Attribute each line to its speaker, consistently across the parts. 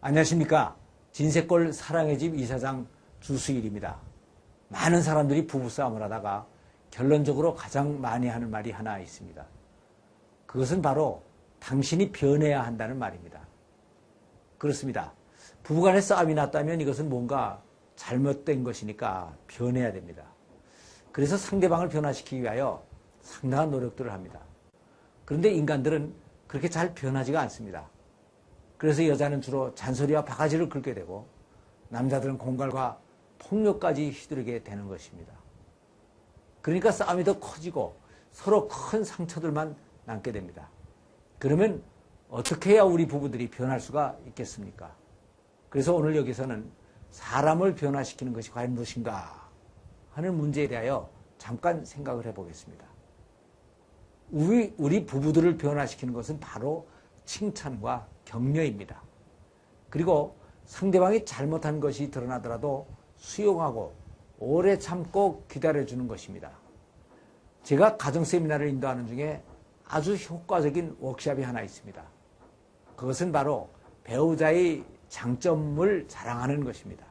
Speaker 1: 안녕하십니까. 진세골 사랑의 집 이사장 주수일입니다. 많은 사람들이 부부싸움을 하다가 결론적으로 가장 많이 하는 말이 하나 있습니다. 그것은 바로 당신이 변해야 한다는 말입니다. 그렇습니다. 부부간에 싸움이 났다면 이것은 뭔가 잘못된 것이니까 변해야 됩니다. 그래서 상대방을 변화시키기 위하여 상당한 노력들을 합니다. 그런데 인간들은 그렇게 잘 변하지가 않습니다. 그래서 여자는 주로 잔소리와 바가지를 긁게 되고 남자들은 공갈과 폭력까지 휘두르게 되는 것입니다. 그러니까 싸움이 더 커지고 서로 큰 상처들만 남게 됩니다. 그러면 어떻게 해야 우리 부부들이 변할 수가 있겠습니까? 그래서 오늘 여기서는 사람을 변화시키는 것이 과연 무엇인가 하는 문제에 대하여 잠깐 생각을 해보겠습니다. 우리 부부들을 변화시키는 것은 바로 칭찬과 격려입니다. 그리고 상대방이 잘못한 것이 드러나더라도 수용하고 오래 참고 기다려주는 것입니다. 제가 가정 세미나를 인도하는 중에 아주 효과적인 워크숍이 하나 있습니다. 그것은 바로 배우자의 장점을 자랑하는 것입니다.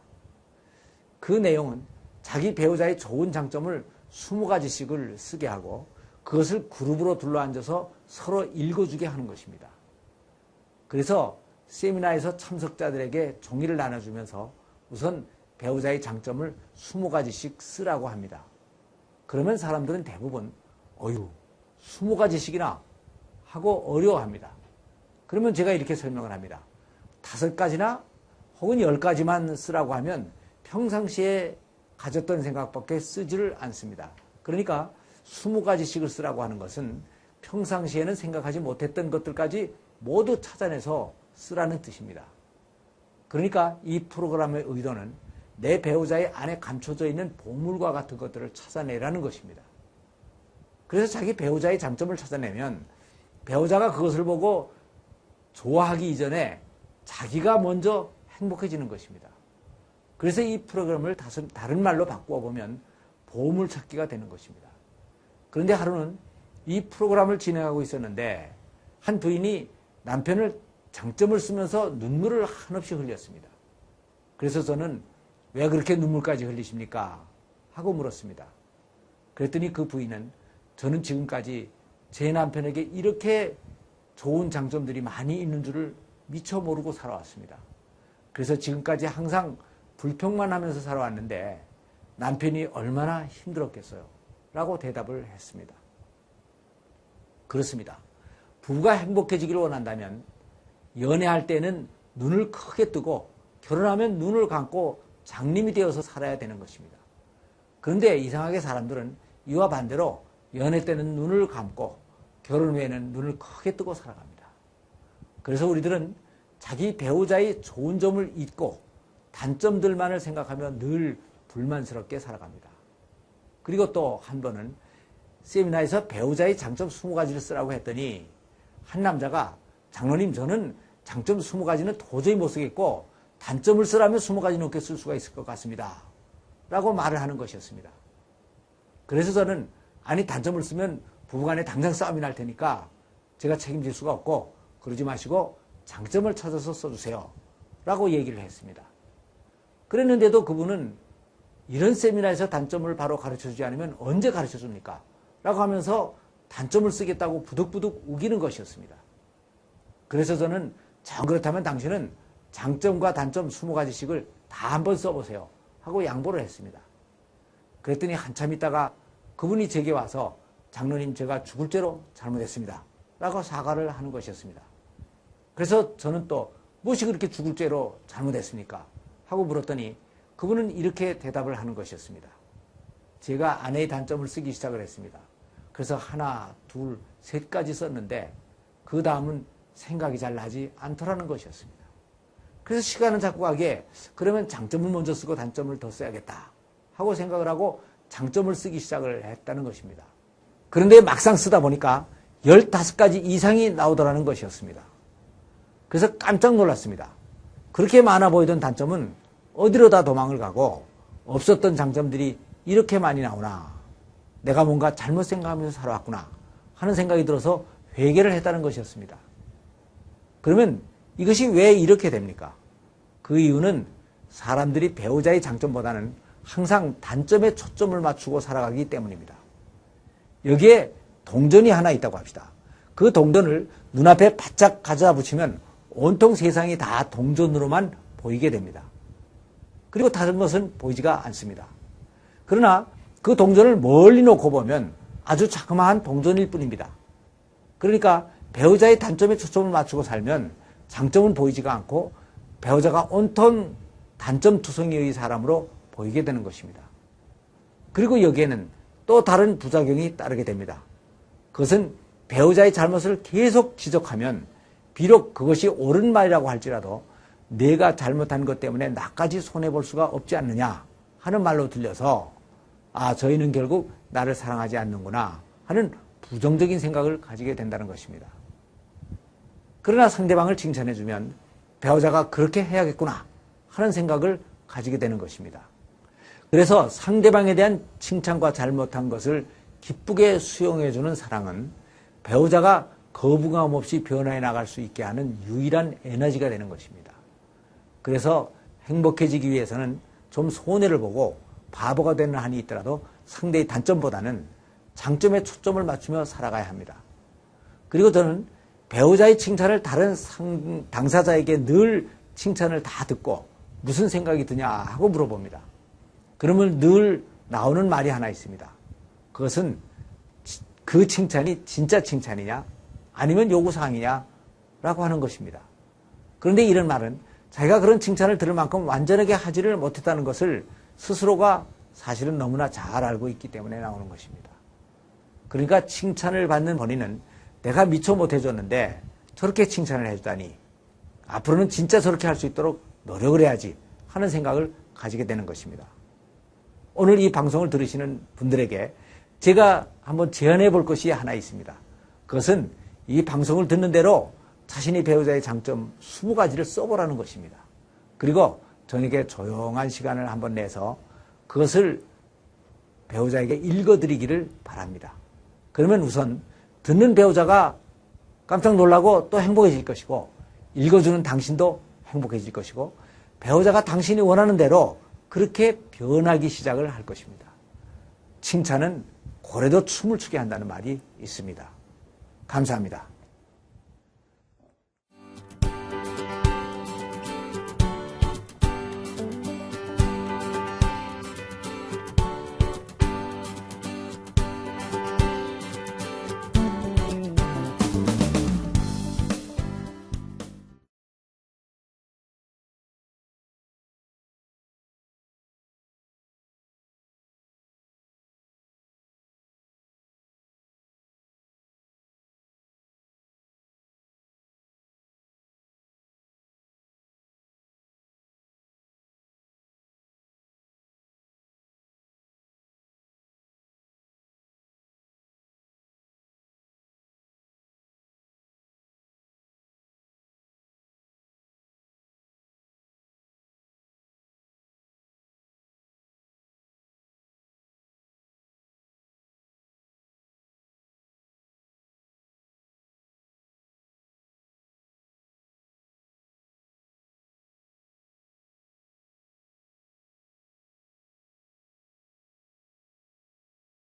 Speaker 1: 그 내용은 자기 배우자의 좋은 장점을 20가지씩을 쓰게 하고 그것을 그룹으로 둘러앉아서 서로 읽어주게 하는 것입니다. 그래서 세미나에서 참석자들에게 종이를 나눠주면서 우선 배우자의 장점을 20가지씩 쓰라고 합니다. 그러면 사람들은 대부분 20가지씩이나 하고 어려워합니다. 그러면 제가 이렇게 설명을 합니다. 5가지나 혹은 10가지만 쓰라고 하면 평상시에 가졌던 생각밖에 쓰지를 않습니다. 그러니까 20가지씩을 쓰라고 하는 것은 평상시에는 생각하지 못했던 것들까지 모두 찾아내서 쓰라는 뜻입니다. 그러니까 이 프로그램의 의도는 내 배우자의 안에 감춰져 있는 보물과 같은 것들을 찾아내라는 것입니다. 그래서 자기 배우자의 장점을 찾아내면 배우자가 그것을 보고 좋아하기 이전에 자기가 먼저 행복해지는 것입니다. 그래서 이 프로그램을 다른 말로 바꾸어 보면 보물찾기가 되는 것입니다. 그런데 하루는 이 프로그램을 진행하고 있었는데 한 부인이 남편을 장점을 쓰면서 눈물을 한없이 흘렸습니다. 그래서 저는 왜 그렇게 눈물까지 흘리십니까? 하고 물었습니다. 그랬더니 그 부인은 저는 지금까지 제 남편에게 이렇게 좋은 장점들이 많이 있는 줄을 미처 모르고 살아왔습니다. 그래서 지금까지 항상 불평만 하면서 살아왔는데 남편이 얼마나 힘들었겠어요? 라고 대답을 했습니다. 그렇습니다. 부부가 행복해지기를 원한다면 연애할 때는 눈을 크게 뜨고 결혼하면 눈을 감고 장님이 되어서 살아야 되는 것입니다. 그런데 이상하게 사람들은 이와 반대로 연애 때는 눈을 감고 결혼 후에는 눈을 크게 뜨고 살아갑니다. 그래서 우리들은 자기 배우자의 좋은 점을 잊고 단점들만을 생각하며 늘 불만스럽게 살아갑니다. 그리고 또 한 번은 세미나에서 배우자의 장점 20가지를 쓰라고 했더니 한 남자가 장로님 저는 장점 20가지는 도저히 못 쓰겠고 단점을 쓰라면 20가지 넘게 쓸 수가 있을 것 같습니다. 라고 말을 하는 것이었습니다. 그래서 저는 아니 단점을 쓰면 부부간에 당장 싸움이 날 테니까 제가 책임질 수가 없고 그러지 마시고 장점을 찾아서 써주세요. 라고 얘기를 했습니다. 그랬는데도 그분은 이런 세미나에서 단점을 바로 가르쳐주지 않으면 언제 가르쳐줍니까? 라고 하면서 단점을 쓰겠다고 부득부득 우기는 것이었습니다. 그래서 저는 그렇다면 당신은 장점과 단점 20가지씩을 다 한번 써보세요. 하고 양보를 했습니다. 그랬더니 한참 있다가 그분이 제게 와서 장로님 제가 죽을 죄로 잘못했습니다. 라고 사과를 하는 것이었습니다. 그래서 저는 또 무엇이 그렇게 죽을 죄로 잘못했습니까? 하고 물었더니 그분은 이렇게 대답을 하는 것이었습니다. 제가 아내의 단점을 쓰기 시작을 했습니다. 그래서 1, 2, 3까지 썼는데 그 다음은 생각이 잘 나지 않더라는 것이었습니다. 그래서 시간은 자꾸 가게 그러면 장점을 먼저 쓰고 단점을 더 써야겠다 하고 생각을 하고 장점을 쓰기 시작을 했다는 것입니다. 그런데 막상 쓰다 보니까 15가지 이상이 나오더라는 것이었습니다. 그래서 깜짝 놀랐습니다. 그렇게 많아 보이던 단점은 어디로 다 도망을 가고 없었던 장점들이 이렇게 많이 나오나 내가 뭔가 잘못 생각하면서 살아왔구나 하는 생각이 들어서 회개를 했다는 것이었습니다. 그러면 이것이 왜 이렇게 됩니까? 그 이유는 사람들이 배우자의 장점보다는 항상 단점에 초점을 맞추고 살아가기 때문입니다. 여기에 동전이 하나 있다고 합시다. 그 동전을 눈앞에 바짝 가져다 붙이면 온통 세상이 다 동전으로만 보이게 됩니다. 그리고 다른 것은 보이지가 않습니다. 그러나 그 동전을 멀리 놓고 보면 아주 자그마한 동전일 뿐입니다. 그러니까 배우자의 단점에 초점을 맞추고 살면 장점은 보이지가 않고 배우자가 온통 단점 투성이의 사람으로 보이게 되는 것입니다. 그리고 여기에는 또 다른 부작용이 따르게 됩니다. 그것은 배우자의 잘못을 계속 지적하면 비록 그것이 옳은 말이라고 할지라도 내가 잘못한 것 때문에 나까지 손해볼 수가 없지 않느냐 하는 말로 들려서 저희는 결국 나를 사랑하지 않는구나 하는 부정적인 생각을 가지게 된다는 것입니다. 그러나 상대방을 칭찬해주면 배우자가 그렇게 해야겠구나 하는 생각을 가지게 되는 것입니다. 그래서 상대방에 대한 칭찬과 잘못한 것을 기쁘게 수용해주는 사랑은 배우자가 거부감 없이 변화해 나갈 수 있게 하는 유일한 에너지가 되는 것입니다. 그래서 행복해지기 위해서는 좀 손해를 보고 바보가 되는 한이 있더라도 상대의 단점보다는 장점에 초점을 맞추며 살아가야 합니다. 그리고 저는 배우자의 칭찬을 다른 당사자에게 늘 칭찬을 다 듣고 무슨 생각이 드냐 하고 물어봅니다. 그러면 늘 나오는 말이 하나 있습니다. 그것은 그 칭찬이 진짜 칭찬이냐 아니면 요구사항이냐 라고 하는 것입니다. 그런데 이런 말은 자기가 그런 칭찬을 들을 만큼 완전하게 하지를 못했다는 것을 스스로가 사실은 너무나 잘 알고 있기 때문에 나오는 것입니다. 그러니까 칭찬을 받는 본인은 내가 미처 못해줬는데 저렇게 칭찬을 해주다니 앞으로는 진짜 저렇게 할 수 있도록 노력을 해야지 하는 생각을 가지게 되는 것입니다. 오늘 이 방송을 들으시는 분들에게 제가 한번 제안해 볼 것이 하나 있습니다. 그것은 이 방송을 듣는 대로 자신의 배우자의 장점 20가지를 써보라는 것입니다. 그리고 저에게 조용한 시간을 한번 내서 그것을 배우자에게 읽어드리기를 바랍니다. 그러면 우선 듣는 배우자가 깜짝 놀라고 또 행복해질 것이고 읽어주는 당신도 행복해질 것이고 배우자가 당신이 원하는 대로 그렇게 변하기 시작을 할 것입니다. 칭찬은 고래도 춤을 추게 한다는 말이 있습니다. 감사합니다.